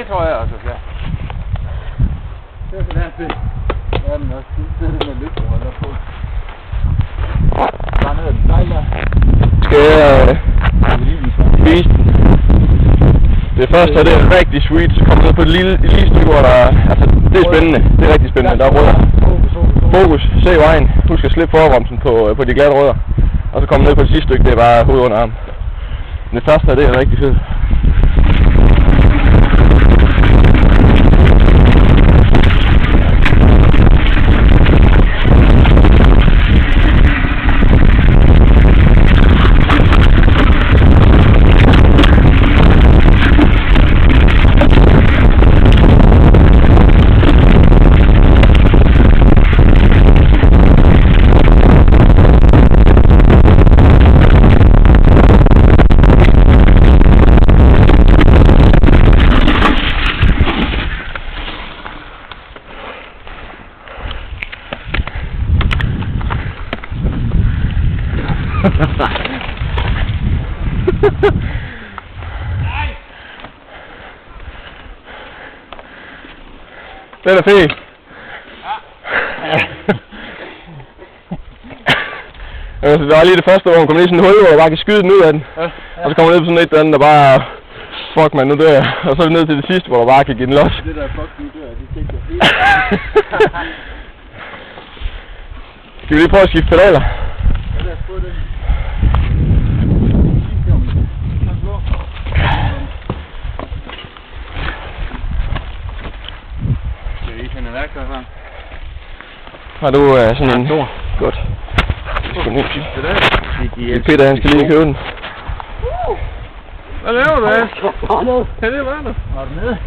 Det tror jeg også, ja. Det er sådan her, ja, men også det er det med lygteholder på. Bare ned ad den sejler. Skal jeg vise den? Det første er det rigtig sweet, så kommer ned på et lille stykke, hvor der altså, det er spændende, det er rigtig spændende, der er rødder. Fokus, se vejen, husk at slippe forbremsen på de glatte rødder. Og så kommer ned på det sidste stykke, det er bare hoved under arm. Det første er det er rigtig fedt. Den er fed. Altså, det var lige det første, hvor hun kom ned i sådan en hul, hvor jeg bare kan skyde den ud af den. Og så kommer ned på sådan et eller andet, der bare... Fuck man, nu dør jeg. Og så er vi ned til det sidste, hvor der bare kan give den los. Det der fuck, nu dør jeg, det tænkte jeg helt. Skal vi lige prøve at skifte pedaler? Ja, lad os prøve det. Har du sådan en... Godt. Det skal nemt. Peter, han skal lige købe den. Hvad laver du, Ask? Ja, det var der. Var du nede?